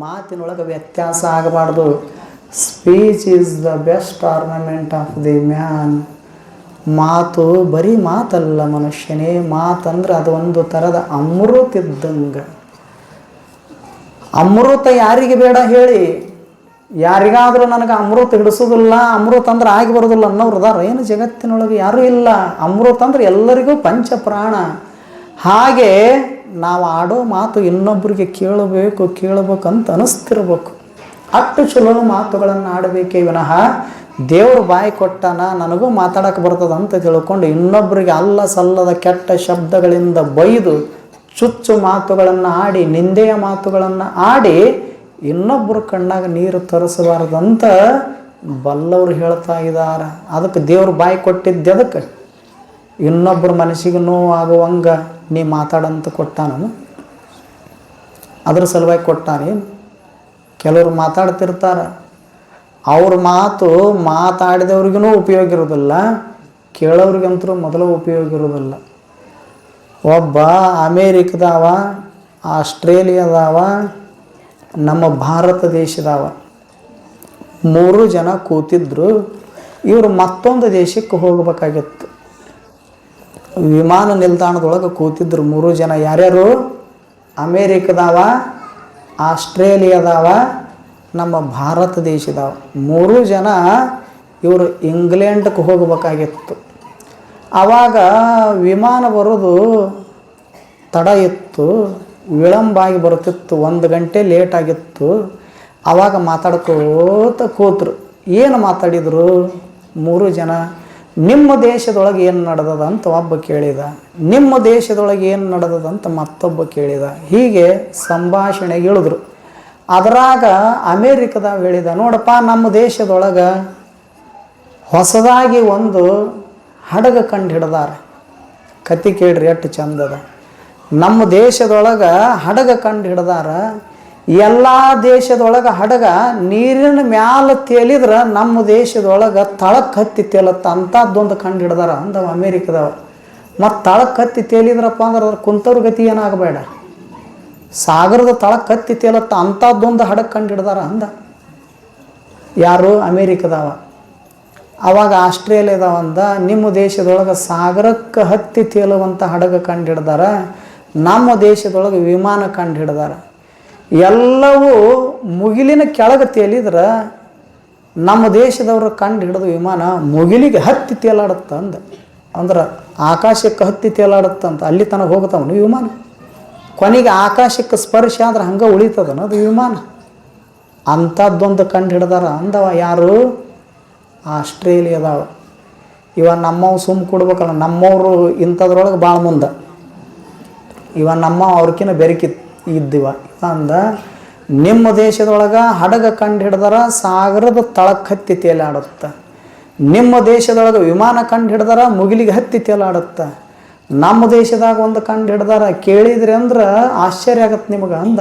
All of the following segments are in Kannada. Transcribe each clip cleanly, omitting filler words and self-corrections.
ಮಾತಿನೊಳಗೆ ವ್ಯತ್ಯಾಸ ಆಗಬಾರ್ದು. Speech is the best ornament of the man. ಮಾತು ಬರೀ ಮಾತಲ್ಲ ಮನುಷ್ಯನೇ, ಮಾತಂದ್ರೆ ಅದು ಒಂದು ಥರದ ಅಮೃತ ಇದ್ದಂಗೆ. ಅಮೃತ ಯಾರಿಗೆ ಬೇಡ ಹೇಳಿ? ಯಾರಿಗಾದರೂ ನನಗೆ ಅಮೃತ ಹಿಡಿಸೋದಿಲ್ಲ, ಅಮೃತ ಅಂದ್ರೆ ಆಗಿ ಬರೋದಿಲ್ಲ ಅನ್ನೋರು ಅದಾರ ಏನು ಜಗತ್ತಿನೊಳಗೆ? ಯಾರೂ ಇಲ್ಲ. ಅಮೃತ ಅಂದ್ರೆ ಎಲ್ಲರಿಗೂ ಪಂಚಪ್ರಾಣ. ಹಾಗೆ ನಾವು ಆಡೋ ಮಾತು ಇನ್ನೊಬ್ಬರಿಗೆ ಕೇಳಬೇಕಂತ ಅನಿಸ್ತಿರ್ಬೇಕು. ಅಷ್ಟು ಚಲೋ ಮಾತುಗಳನ್ನು ಆಡಬೇಕೇ ವಿನಃ ದೇವ್ರು ಬಾಯಿ ಕೊಟ್ಟಾನ ನನಗೂ ಮಾತಾಡೋಕೆ ಬರ್ತದಂತ ತಿಳ್ಕೊಂಡು ಇನ್ನೊಬ್ಬರಿಗೆ ಅಲ್ಲ ಸಲ್ಲದ ಕೆಟ್ಟ ಶಬ್ದಗಳಿಂದ ಬೈದು ಚುಚ್ಚು ಮಾತುಗಳನ್ನು ಆಡಿ ನಿಂದೆಯ ಮಾತುಗಳನ್ನು ಆಡಿ ಇನ್ನೊಬ್ಬರ ಕಣ್ಣಾಗ ನೀರು ತರಿಸಬಾರ್ದಂತ ಬಲ್ಲವರು ಹೇಳ್ತಾ ಇದ್ದಾರೆ. ಅದಕ್ಕೆ ದೇವ್ರು ಬಾಯಿ ಕೊಟ್ಟಿದ್ದೆ ಅದಕ್ಕೆ ಇನ್ನೊಬ್ಬರ ಮನಸ್ಸಿಗೆ ನೋವಾಗುವಂಗೆ ನೀ ಮಾತಾಡಂತ ಕೊಟ್ಟಾನು. ಅದ್ರ ಸಲುವಾಗಿ ಕೊಟ್ಟಾನೇನು? ಕೆಲವರು ಮಾತಾಡ್ತಿರ್ತಾರೆ, ಅವ್ರ ಮಾತು ಮಾತಾಡಿದವ್ರಿಗೂ ಉಪಯೋಗ ಇರೋದಿಲ್ಲ, ಕೇಳೋರಿಗಂತೂ ಮೊದಲು ಉಪಯೋಗ ಇರೋದಿಲ್ಲ. ಒಬ್ಬ ಅಮೇರಿಕದವ, ಆಸ್ಟ್ರೇಲಿಯಾದವ, ನಮ್ಮ ಭಾರತ ದೇಶದವ 3 ಜನ ಕೂತಿದ್ರು. ಇವರು ಮತ್ತೊಂದು ದೇಶಕ್ಕೆ ಹೋಗಬೇಕಾಗಿತ್ತು. ವಿಮಾನ ನಿಲ್ದಾಣದೊಳಗೆ ಕೂತಿದ್ರು 3 ಜನ. ಯಾರ್ಯಾರು? ಅಮೇರಿಕದವ, ಆಸ್ಟ್ರೇಲಿಯಾದವ, ನಮ್ಮ ಭಾರತ ದೇಶದವ 3 ಜನ. ಇವರು ಇಂಗ್ಲೆಂಡ್ಗೆ ಹೋಗಬೇಕಾಗಿತ್ತು. ಆವಾಗ ವಿಮಾನ ಬರೋದು ತಡ ಇತ್ತು, ವಿಳಂಬಾಗಿ ಬರುತ್ತಿತ್ತು, 1 ಗಂಟೆ ಲೇಟ್ ಆಗಿತ್ತು. ಆವಾಗ ಮಾತಾಡ್ಕೋತ ಕೂತರು. ಏನು ಮಾತಾಡಿದರು 3 ಜನ? ನಿಮ್ಮ ದೇಶದೊಳಗೆ ಏನು ನಡೆದದ ಅಂತ ಒಬ್ಬ ಕೇಳಿದ, ನಿಮ್ಮ ದೇಶದೊಳಗೆ ಏನು ನಡೆದದಂತ ಮತ್ತೊಬ್ಬ ಕೇಳಿದ. ಹೀಗೆ ಸಂಭಾಷಣೆಗೆ ಇಳಿದ್ರು. ಅದರಾಗ ಅಮೇರಿಕದಾಗ ಹೇಳಿದ, ನೋಡಪ್ಪ ನಮ್ಮ ದೇಶದೊಳಗೆ ಹೊಸದಾಗಿ ಒಂದು ಹಡಗ ಕಂಡು ಹಿಡ್ದಾರ. ಕತಿ ಕೇಳ್ರಿ ಎಷ್ಟು ಚಂದದ. ನಮ್ಮ ದೇಶದೊಳಗೆ ಹಡಗ ಕಂಡು ಹಿಡ್ದಾರ. ಎಲ್ಲ ದೇಶದೊಳಗೆ ಹಡಗ ನೀರಿನ ಮ್ಯಾಲ ತೇಲಿದ್ರೆ ನಮ್ಮ ದೇಶದೊಳಗೆ ತಳಕ್ಕೆ ಹತ್ತಿ ತೇಲತ್ತ ಅಂಥದ್ದೊಂದು ಕಂಡು ಹಿಡ್ದಾರ ಅಂದವ ಅಮೇರಿಕದವ. ಮತ್ತು ತಳಕ್ಕೆ ಹತ್ತಿ ತೇಲಿದ್ರಪ್ಪ ಅಂದ್ರೆ ಅದ್ರ ಕುಂತವ್ರ ಗತಿ ಏನಾಗಬೇಡ, ಸಾಗರದ ತಳಕ್ಕೆ ಹತ್ತಿ ತೇಲತ್ತ ಅಂಥದ್ದೊಂದು ಹಡಗ ಕಂಡು ಹಿಡ್ದಾರ ಅಂದ. ಯಾರು? ಅಮೇರಿಕದವ. ಆವಾಗ ಆಸ್ಟ್ರೇಲಿಯಾದವ ಅಂದ, ನಿಮ್ಮ ದೇಶದೊಳಗೆ ಸಾಗರಕ್ಕೆ ಹತ್ತಿ ತೇಲುವಂಥ ಹಡಗ ಕಂಡು ಹಿಡ್ದಾರ, ನಮ್ಮ ದೇಶದೊಳಗೆ ವಿಮಾನ ಕಂಡು ಹಿಡ್ದಾರ. ಎಲ್ಲವೂ ಮುಗಿಲಿನ ಕೆಳಗೆ ತೇಲಿದ್ರೆ ನಮ್ಮ ದೇಶದವ್ರ ಕಂಡು ಹಿಡಿದು ವಿಮಾನ ಮುಗಿಲಿಗೆ ಹತ್ತಿ ತೇಲಾಡುತ್ತ ಅಂದ. ಅಂದ್ರೆ ಆಕಾಶಕ್ಕೆ ಹತ್ತಿ ತೇಲಾಡುತ್ತಂತ. ಅಲ್ಲಿ ತನಕ ಹೋಗ್ತಾವನು ವಿಮಾನ. ಕೊನೆಗೆ ಆಕಾಶಕ್ಕೆ ಸ್ಪರ್ಶ ಆದ್ರೆ ಹಂಗೆ ಉಳಿತದನ ಅದು ವಿಮಾನ. ಅಂಥದ್ದೊಂದು ಕಂಡು ಹಿಡ್ದಾರ ಅಂದವ. ಯಾರು? ಆಸ್ಟ್ರೇಲಿಯಾದವ. ಇವ ನಮ್ಮವು ಸುಮ್ಮ ಕೊಡ್ಬೇಕಲ್ಲ, ನಮ್ಮವರು ಇಂಥದ್ರೊಳಗೆ ಭಾಳ ಮುಂದೆ. ಇವ ನಮ್ಮ ಅವ್ರಕಿನ್ನ ಬೆರಕಿ ಇದ್ದಿವ ಅಂದ. ನಿಮ್ಮ ದೇಶದೊಳಗೆ ಹಡಗ ಕಂಡು ಹಿಡ್ದಾರ, ಸಾಗರದ ತಳಕ್ಕೆ ಹತ್ತಿ ತೇಲಾಡುತ್ತೆ. ನಿಮ್ಮ ದೇಶದೊಳಗೆ ವಿಮಾನ ಕಂಡು ಹಿಡ್ದಾರ, ಮುಗಿಲಿಗೆ ಹತ್ತಿ ತೇಲಾಡುತ್ತೆ. ನಮ್ಮ ದೇಶದಾಗ ಒಂದು ಕಂಡು ಹಿಡ್ದಾರ, ಕೇಳಿದ್ರಿ ಅಂದ್ರೆ ಆಶ್ಚರ್ಯ ಆಗತ್ತೆ ನಿಮಗೆ ಅಂದ.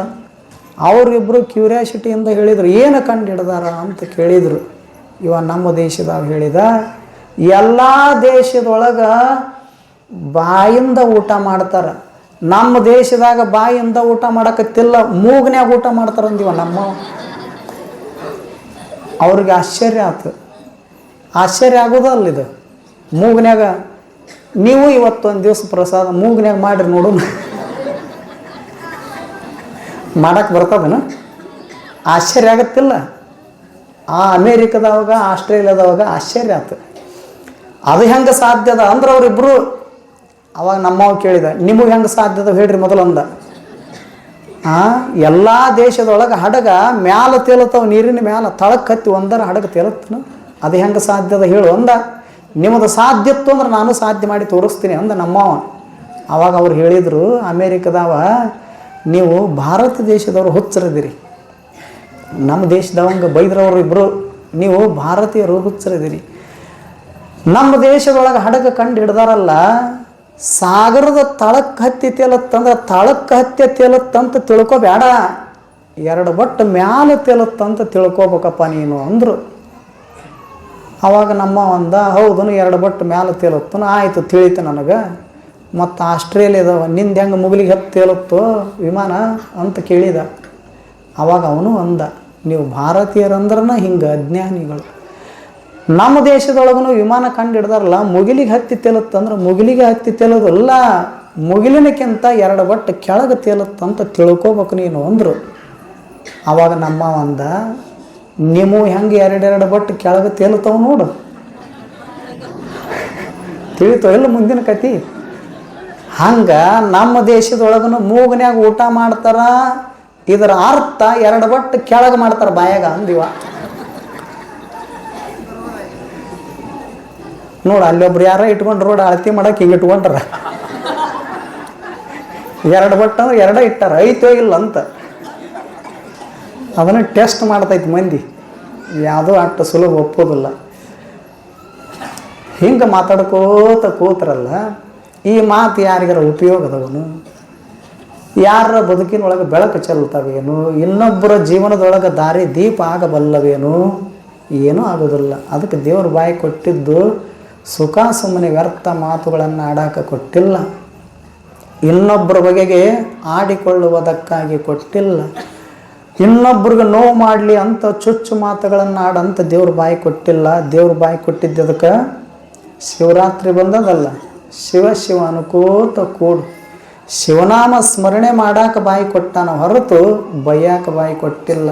ಅವರಿಬ್ಬರು ಕ್ಯೂರಿಯಾಸಿಟಿಯಿಂದ ಹೇಳಿದರು, ಏನು ಕಂಡು ಹಿಡ್ದಾರ ಅಂತ ಕೇಳಿದರು. ಇವ ನಮ್ಮ ದೇಶದಾಗ ಹೇಳಿದ, ಎಲ್ಲ ದೇಶದೊಳಗೆ ಬಾಯಿಂದ ಊಟ ಮಾಡ್ತಾರೆ, ನಮ್ಮ ದೇಶದಾಗ ಬಾಯಿಂದ ಊಟ ಮಾಡಕತ್ತಿಲ್ಲ, ಮೂಗ್ನ್ಯಾಗ ಊಟ ಮಾಡ್ತಾರಂದಿವ ನಮ್ಮ. ಅವ್ರಿಗೆ ಆಶ್ಚರ್ಯ ಆಯ್ತು. ಆಶ್ಚರ್ಯ ಆಗೋದಲ್ಲಿದು ಮೂಗ್ನ್ಯಾಗ. ನೀವು ಇವತ್ತೊಂದು ದಿವಸ ಪ್ರಸಾದ ಮೂಗ್ನ್ಯಾಗ ಮಾಡಿರಿ ನೋಡು, ಮಾಡಕ್ಕೆ ಬರ್ತದನ? ಆಶ್ಚರ್ಯ ಆಗತ್ತಿಲ್ಲ? ಆ ಅಮೇರಿಕದವಾಗ ಆಸ್ಟ್ರೇಲಿಯಾದವಾಗ ಆಶ್ಚರ್ಯ ಆಯ್ತು. ಅದು ಹೆಂಗೆ ಸಾಧ್ಯದ ಅಂದ್ರೆ ಅವರಿಬ್ಬರು. ಅವಾಗ ನಮ್ಮವ್ ಕೇಳಿದ, ನಿಮಗೆ ಹೆಂಗೆ ಸಾಧ್ಯದ ಹೇಳ್ರಿ ಮೊದಲು ಅಂದ. ಎಲ್ಲ ದೇಶದೊಳಗೆ ಹಡಗ ಮ್ಯಾಲ ತೇಲತ್ತವ, ನೀರಿನ ಮ್ಯಾಲ ತಳಕ್ಕೆ ಹತ್ತಿ ಒಂದರ ಹಡಗ ತೇಲತ್ತನು, ಅದು ಹೆಂಗೆ ಸಾಧ್ಯದ ಹೇಳು ಅಂದ. ನಿಮ್ಮದು ಸಾಧ್ಯತ್ತು ಅಂದ್ರೆ ನಾನು ಸಾಧ್ಯ ಮಾಡಿ ತೋರಿಸ್ತೀನಿ ಅಂದ ನಮ್ಮವ. ಅವಾಗ ಅವ್ರು ಹೇಳಿದರು ಅಮೇರಿಕದವ, ನೀವು ಭಾರತ ದೇಶದವರು ಹುಚ್ಚರಿದ್ದೀರಿ, ನಮ್ಮ ದೇಶದವಂಗೆ ಬೈದ್ರವರು ಇಬ್ಬರು, ನೀವು ಭಾರತೀಯರು ಹುಚ್ಚರಿದ್ದೀರಿ. ನಮ್ಮ ದೇಶದೊಳಗೆ ಹಡಗ ಕಂಡು ಹಿಡ್ದಾರಲ್ಲ, ಸಾಗರದ ತಳಕ್ಕೆ ಹತ್ತಿ ತೇಲತ್ತಂದ್ರೆ ತಳಕ್ಕೆ ಹತ್ತಿ ತೇಲತ್ತಂತ ತಿಳ್ಕೊಬೇಡ, 2 ಬಟ್ಟು ಮ್ಯಾಲ ತೇಲತ್ತಂತ ತಿಳ್ಕೊಬೇಕಪ್ಪ ನೀನು ಅಂದರು. ಆವಾಗ ನಮ್ಮ ಅಂದ, ಹೌದನು 2 ಬಟ್ಟು ಮ್ಯಾಲ ತೇಲತ್ತನು, ಆಯಿತು ತಿಳಿತು ನನಗೆ. ಮತ್ತು ಆಸ್ಟ್ರೇಲಿಯಾದವ, ನಿಂದು ಹೆಂಗೆ ಮುಗಿಲಿಗೆ ಹತ್ತಿ ತೇಲತ್ತೋ ವಿಮಾನ ಅಂತ ಕೇಳಿದ. ಅವಾಗ ಅವನು ಅಂದ, ನೀವು ಭಾರತೀಯರಂದ್ರನ ಹಿಂಗೆ ಅಜ್ಞಾನಿಗಳು. ನಮ್ಮ ದೇಶದೊಳಗೂ ವಿಮಾನ ಕಂಡು ಹಿಡ್ದಾರಲ್ಲ, ಮುಗಿಲಿಗೆ ಹತ್ತಿ ತೇಲುತ್ತಂದ್ರೆ ಮುಗಿಲಿಗೆ ಹತ್ತಿ ತೇಲೋದಲ್ಲ, ಮುಗಿಲಿನಕ್ಕಿಂತ 2 ಬಟ್ಟು ಕೆಳಗೆ ತೇಲುತ್ತಂತ ತಿಳ್ಕೊಬೇಕು ನೀನು ಅಂದರು. ಆವಾಗ ನಮ್ಮ ಅಂದ, ನೀವು ಹೆಂಗೆ 2 ಬಟ್ಟು ಕೆಳಗೆ ತೇಲುತ್ತವ ನೋಡು. ತಿಳಿತೋ ಇಲ್ಲ ಮುಂದಿನ ಕತಿ? ಹಂಗೆ ನಮ್ಮ ದೇಶದೊಳಗೂ ಮೂಗನ್ಯಾಗ ಊಟ ಮಾಡ್ತಾರ, ಇದರ ಅರ್ಥ 2 ಬಟ್ಟು ಕೆಳಗೆ ಮಾಡ್ತಾರೆ ಬಾಯಾಗ ಅಂದಿವ. ನೋಡು, ಅಲ್ಲೊಬ್ರು ಯಾರ ಇಟ್ಕೊಂಡು ರೋಡ್ ಅಳತಿ ಮಾಡಕ್ಕೆ ಹಿಂಗೆ ಇಟ್ಕೊಂಡ್ರ, 2 ಬಟ್ಟು ಅಂದ್ರೆ 2 ಇಟ್ಟಾರ, ಐತೋ ಇಲ್ಲ ಅಂತ. ಅದನ್ನು ಟೆಸ್ಟ್ ಮಾಡ್ತೈತಿ ಮಂದಿ, ಯಾವುದೋ ಅಷ್ಟು ಸುಲಭ ಒಪ್ಪೋದಿಲ್ಲ. ಹಿಂಗೆ ಮಾತಾಡ್ಕೋತ ಕೂತ್ರಲ್ಲ, ಈ ಮಾತು ಯಾರಿಗಾರ ಉಪಯೋಗದವನು? ಯಾರ ಬದುಕಿನೊಳಗೆ ಬೆಳಕು ಚೆಲ್ತಾವೇನು? ಇನ್ನೊಬ್ಬರ ಜೀವನದೊಳಗೆ ದಾರಿ ದೀಪ ಆಗಬಲ್ಲವೇನು? ಏನೂ ಆಗೋದಿಲ್ಲ. ಅದಕ್ಕೆ ದೇವ್ರ ಬಾಯಿ ಕೊಟ್ಟಿದ್ದು ಸುಖ ಸುಮ್ಮನೆ ವ್ಯರ್ಥ ಮಾತುಗಳನ್ನು ಆಡಾಕ ಕೊಟ್ಟಿಲ್ಲ, ಇನ್ನೊಬ್ಬರ ಬಗೆಗೆ ಆಡಿಕೊಳ್ಳುವುದಕ್ಕಾಗಿ ಕೊಟ್ಟಿಲ್ಲ, ಇನ್ನೊಬ್ರಿಗೆ ನೋವು ಮಾಡಲಿ ಅಂತ ಚುಚ್ಚು ಮಾತುಗಳನ್ನು ಆಡಂತ ದೇವ್ರ ಬಾಯಿ ಕೊಟ್ಟಿಲ್ಲ. ದೇವ್ರ ಬಾಯಿ ಕೊಟ್ಟಿದ್ದದಕ್ಕೆ ಶಿವರಾತ್ರಿ ಬಂದದಲ್ಲ, ಶಿವ ಶಿವ ಅನ್ಕೋತ ಕೂಡು, ಶಿವನಾಮ ಸ್ಮರಣೆ ಮಾಡಾಕ ಬಾಯಿ ಕೊಟ್ಟಾನ ಹೊರತು ಬೈಯಾಕ ಬಾಯಿ ಕೊಟ್ಟಿಲ್ಲ.